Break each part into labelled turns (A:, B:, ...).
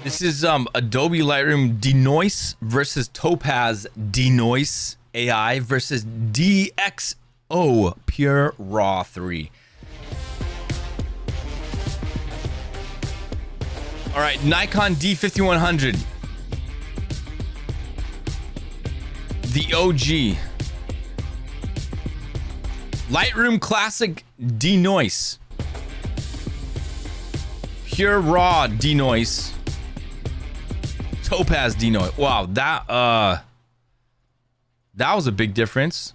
A: This is Adobe Lightroom DeNoise versus Topaz DeNoise AI versus DxO Pure Raw 3. All right, Nikon D5100. The OG. Lightroom Classic DeNoise. Pure Raw DeNoise. Topaz DeNoise. Wow, that was a big difference.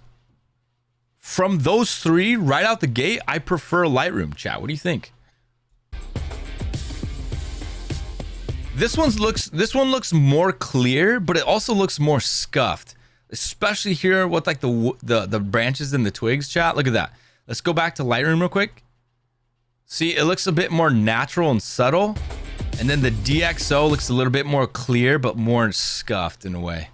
A: From those three, right out the gate, I prefer Lightroom. Chat, what do you think? This one looks more clear, but it also looks more scuffed, especially here with like the branches and the twigs. Chat, look at that. Let's go back to Lightroom real quick. See, it looks a bit more natural and subtle. And then the DxO looks a little bit more clear, but more scuffed in a way.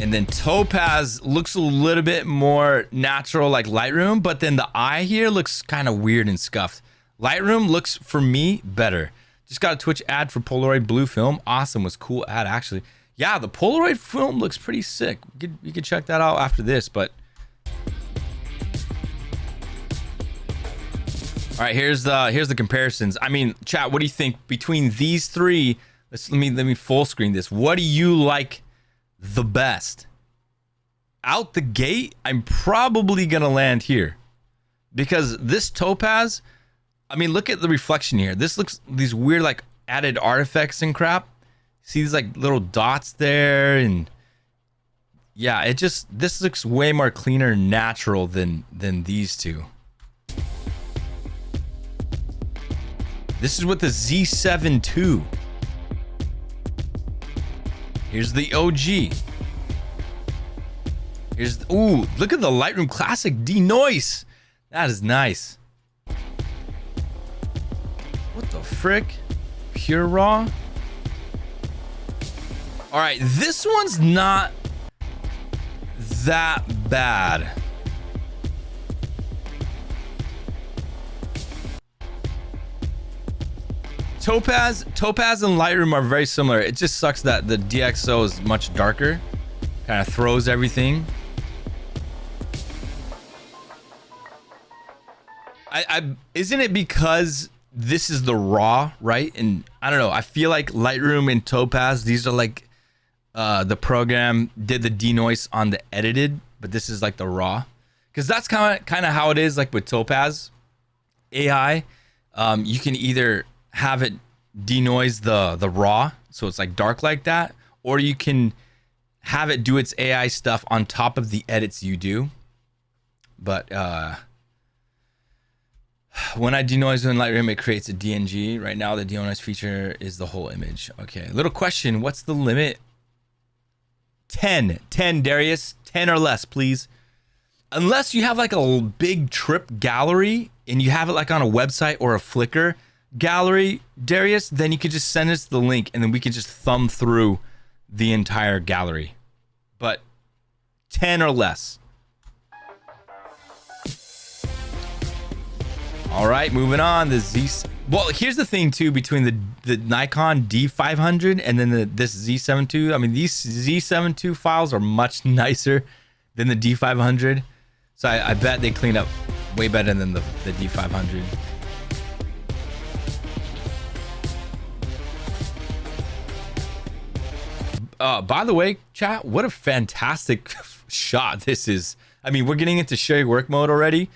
A: And then Topaz looks a little bit more natural like Lightroom, but then the eye here looks kind of weird and scuffed. Lightroom looks, for me, better. Just got a Twitch ad for Polaroid blue film. Awesome, was cool ad actually. Yeah, the Polaroid film looks pretty sick. You could check that out after this, but... All right, here's the comparisons. I mean, chat, what do you think between these three? Let me full screen this. What do you like the best? Out the gate, I'm probably gonna land here because this Topaz, I mean, look at the reflection here. This looks, these weird like added artifacts and crap. See these like little dots there, and yeah, this looks way more cleaner and natural than these two. This is with the Z7 II. Here's the OG. Ooh, look at the Lightroom Classic DeNoise. That is nice. What the frick? Pure Raw? All right, this one's not that bad. Topaz and Lightroom are very similar. It just sucks that the DxO is much darker. Kind of throws everything. Isn't it because this is the raw, right? And I don't know. I feel like Lightroom and Topaz, these are like the program did the denoise on the edited, but this is like the raw. Because that's kind of how it is like with Topaz AI. You can either have it denoise the raw, so it's like dark like that, or you can have it do its AI stuff on top of the edits you do. But when I denoise in Lightroom, it creates a DNG. Right now the denoise feature is the whole image. Okay, little question, what's the limit? 10 Darius, 10 or less please. Unless you have like a big trip gallery and you have it like on a website or a Flickr gallery, Darius, then you could just send us the link and then we can just thumb through the entire gallery. But 10 or less. All right, moving on. Well, here's the thing too, between the Nikon D500 and then this Z7 II. I mean, these Z7 II files are much nicer than the D500. So I bet they clean up way better than the D500. By the way, chat, what a fantastic shot this is. I mean, we're getting into share your work mode already,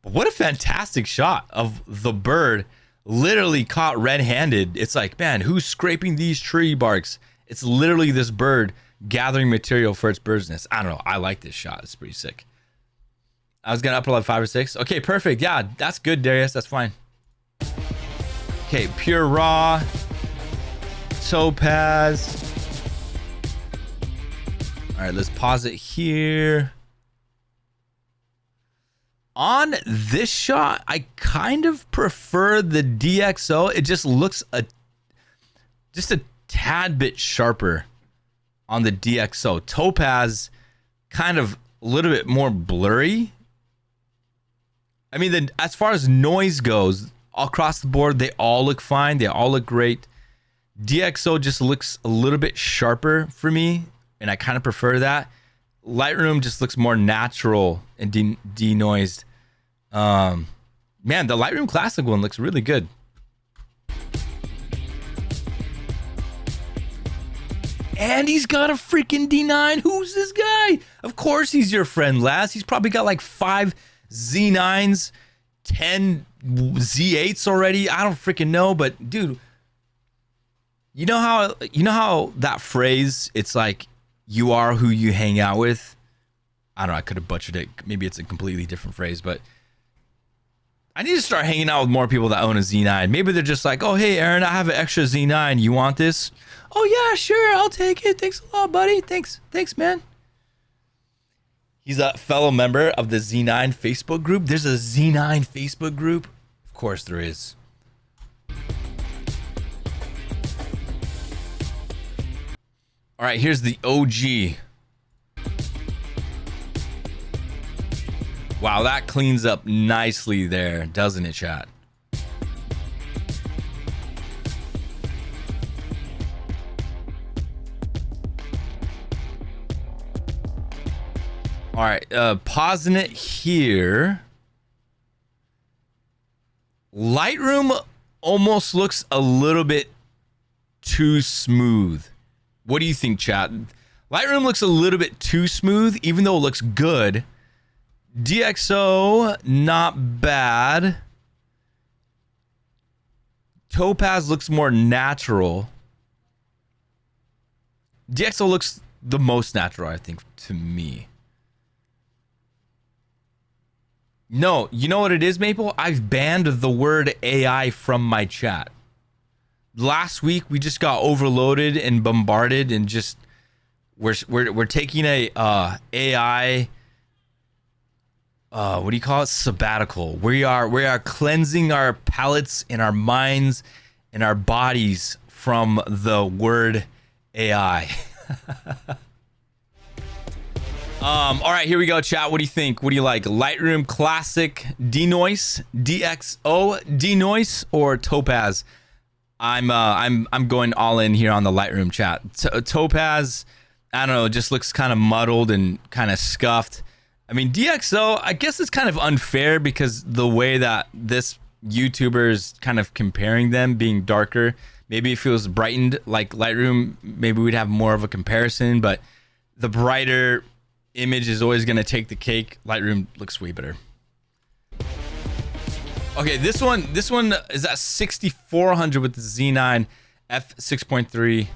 A: but what a fantastic shot of the bird literally caught red-handed. It's like, man, who's scraping these tree barks? It's literally this bird gathering material for its bird's nest. I don't know. I like this shot. It's pretty sick. I was going to upload 5 or 6. Okay, perfect. Yeah, that's good, Darius. That's fine. Okay, Pure Raw. Topaz. All right, let's pause it here. On this shot, I kind of prefer the DxO. It just looks just a tad bit sharper on the DxO. Topaz, kind of a little bit more blurry. I mean, then as far as noise goes, across the board, they all look fine. They all look great. DxO just looks a little bit sharper for me, and I kind of prefer that. Lightroom just looks more natural and denoised. Man, the Lightroom Classic one looks really good. And he's got a freaking D9. Who's this guy? Of course he's your friend, Laz. He's probably got like 5 Z9s, 10 Z8s already. I don't freaking know, but dude, you know how that phrase, it's like you are who you hang out with? I don't know, I could have butchered it. Maybe it's a completely different phrase, but I need to start hanging out with more people that own a Z9. Maybe they're just like, oh, hey, Aaron, I have an extra Z9. You want this? Oh, yeah, sure. I'll take it. Thanks a lot, buddy. Thanks, man. He's a fellow member of the Z9 Facebook group. There's a Z9 Facebook group. Of course there is. All right, here's the OG. Wow, that cleans up nicely there, doesn't it, chat? All right, pausing it here. Lightroom almost looks a little bit too smooth. What do you think, chat? Lightroom looks a little bit too smooth, even though it looks good. DxO, not bad. Topaz looks more natural. DxO looks the most natural, I think, to me. No, you know what it is, Maple? I've banned the word AI from my chat. Last week we just got overloaded and bombarded, and just we're taking a AI what do you call it? Sabbatical. We are cleansing our palates and our minds and our bodies from the word AI. All right, here we go, chat. What do you think? What do you like? Lightroom Classic DeNoise, DxO DeNoise, or Topaz? I'm going all in here on the Lightroom, chat. Topaz, I don't know, just looks kind of muddled and kind of scuffed. I mean, DxO, I guess it's kind of unfair because the way that this YouTuber is kind of comparing them being darker, maybe it feels brightened like Lightroom. Maybe we'd have more of a comparison, but the brighter image is always going to take the cake. Lightroom looks way better. Okay, this one is at 6400 with the Z9 f6.3.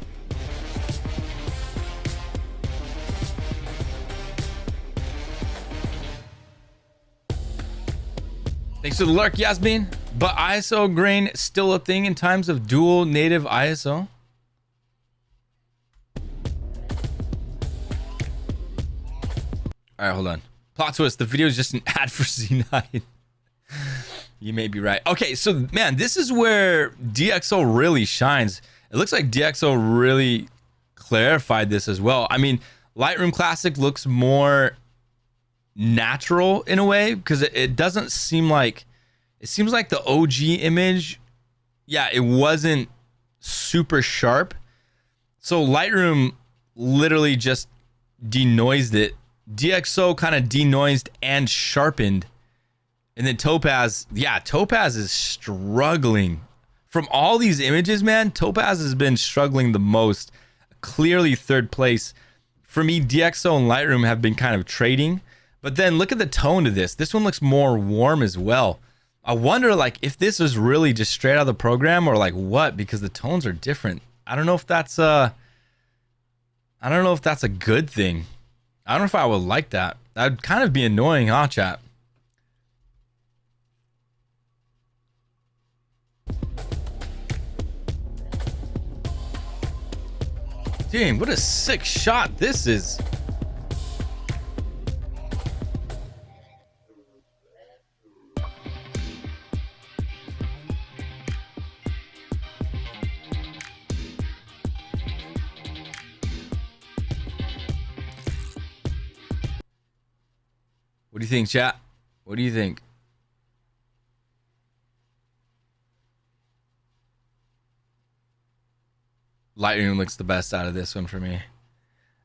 A: Thanks to the lurk, Yasmin. But ISO grain still a thing in times of dual native ISO? All right, hold on. Plot twist, the video is just an ad for Z9. You may be right. Okay, so man, this is where DxO really shines. It looks like DxO really clarified this as well. I mean, Lightroom Classic looks more natural in a way because it doesn't seem like, it seems like the OG image, yeah, it wasn't super sharp. So Lightroom literally just denoised it. DxO kind of denoised and sharpened. And then Topaz, yeah, Topaz is struggling. From all these images, man, Topaz has been struggling the most. Clearly third place. For me, DxO and Lightroom have been kind of trading. But then look at the tone of this. This one looks more warm as well. I wonder like if this is really just straight out of the program or like what, because the tones are different. I don't know if that's a good thing. I don't know if I would like that. That'd kind of be annoying, huh, chat? Dang, what a sick shot this is. What do you think, chat? What do you think? Lightroom looks the best out of this one for me.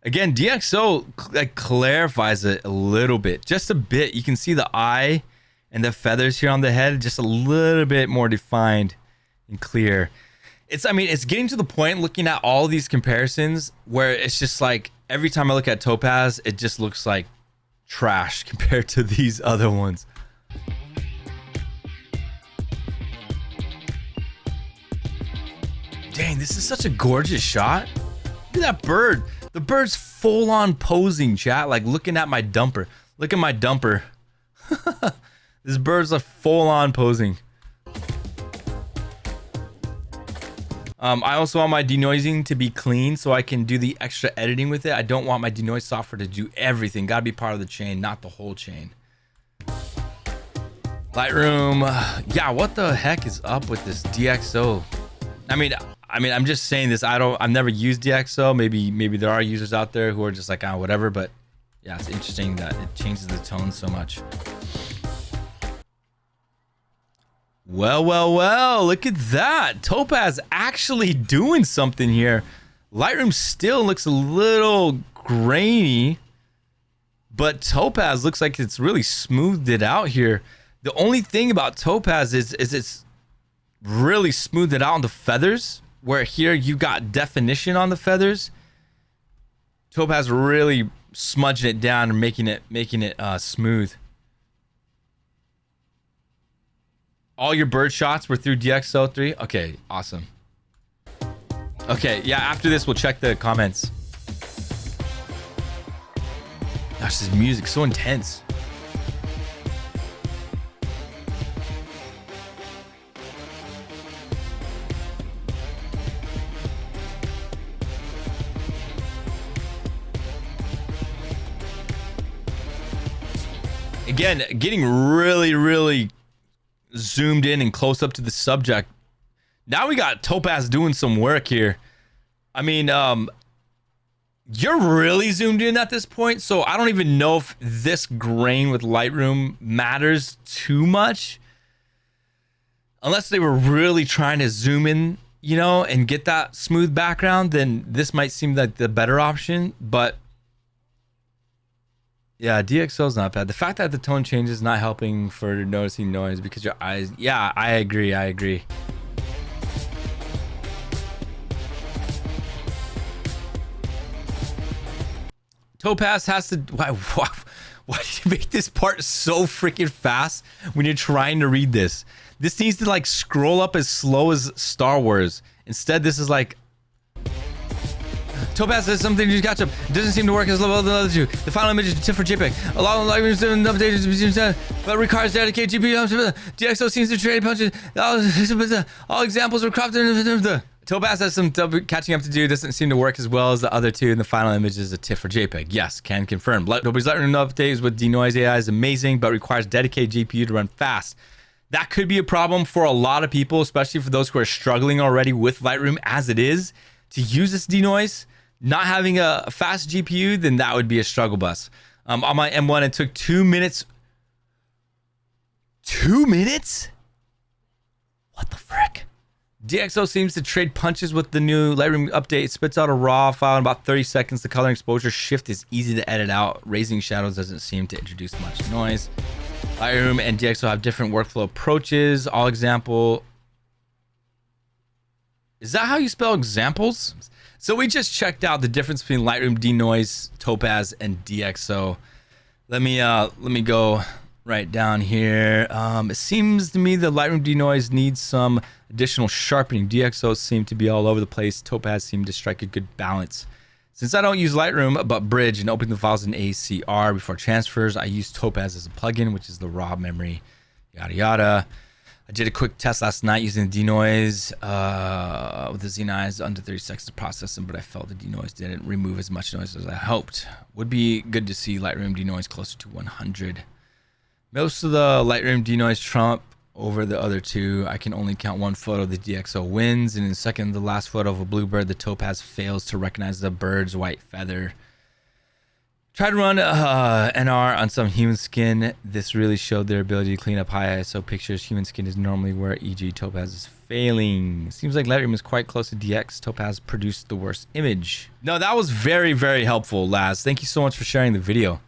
A: Again, DxO like clarifies it a little bit, just a bit. You can see the eye and the feathers here on the head just a little bit more defined and clear. I mean, it's getting to the point looking at all these comparisons where it's just like every time I look at Topaz, it just looks like trash compared to these other ones. Dang, this is such a gorgeous shot. Look at that bird. The bird's full on posing, chat, like looking at my dumper. Look at my dumper. This bird's like full on posing. I also want my denoising to be clean so I can do the extra editing with it. I don't want my denoise software to do everything. Gotta be part of the chain, not the whole chain. Lightroom, yeah, what the heck is up with this DxO? I mean, I'm just saying this. I've never used DxO. Maybe there are users out there who are just like, whatever. But yeah, it's interesting that it changes the tone so much. Well, look at that. Topaz actually doing something here. Lightroom still looks a little grainy, but Topaz looks like it's really smoothed it out here. The only thing about Topaz is it's really smoothed it out on the feathers, where here you got definition on the feathers. Topaz really smudging it down and making it smooth. All your bird shots were through DxO 3? Okay, awesome. Okay, yeah, after this, we'll check the comments. Gosh, this music so intense. Again, getting really zoomed in and close up to the subject. Now we got Topaz doing some work here. I mean, you're really zoomed in at this point, so I don't even know if this grain with Lightroom matters too much. Unless they were really trying to zoom in, you know, and get that smooth background, then this might seem like the better option, but yeah, DxO is not bad. The fact that the tone change is not helping for noticing noise because your eyes... Yeah, I agree. Topaz has to... Why did you make this part so freaking fast when you're trying to read this? This needs to like scroll up as slow as Star Wars. Instead, this is like... Topaz says something to catch up. It doesn't seem to work as well as the other two. The final image is TIFF for JPEG. A lot of Lightroom updated, but requires dedicated GPU. DxO seems to trade punches. All examples were cropped. Topaz has some catching up to do. Doesn't seem to work as well as the other two. And the final image is a TIFF for JPEG. Yes, can confirm. Nobody's Lightroom updates with DeNoise AI is amazing, but requires dedicated GPU to run fast. That could be a problem for a lot of people, especially for those who are struggling already with Lightroom as it is. To use this DeNoise, not having a fast GPU, then that would be a struggle bus. On my M1, it took 2 minutes. 2 minutes? What the frick? DxO seems to trade punches with the new Lightroom update. It spits out a raw file in about 30 seconds. The color and exposure shift is easy to edit out. Raising shadows doesn't seem to introduce much noise. Lightroom and DxO have different workflow approaches. All example... Is that how you spell examples? So we just checked out the difference between Lightroom, DeNoise, Topaz, and DxO. Let me go right down here. It seems to me that Lightroom DeNoise needs some additional sharpening. DxO seem to be all over the place. Topaz seemed to strike a good balance. Since I don't use Lightroom but Bridge and open the files in ACR before transfers, I use Topaz as a plugin, which is the raw memory, yada yada. I did a quick test last night using the DeNoise with the DeNoise under 30 seconds to process them, but I felt the DeNoise didn't remove as much noise as I hoped. Would be good to see Lightroom DeNoise closer to 100. Most of the Lightroom DeNoise trump over the other two. I can only count one photo the DxO wins, and in second, the last photo of a bluebird, the Topaz fails to recognize the bird's white feather. Tried to run NR on some human skin. This really showed their ability to clean up high ISO pictures. Human skin is normally where e.g. Topaz is failing. Seems like Lightroom is quite close to DX. Topaz produced the worst image. No, that was very, very helpful, Laz. Thank you so much for sharing the video.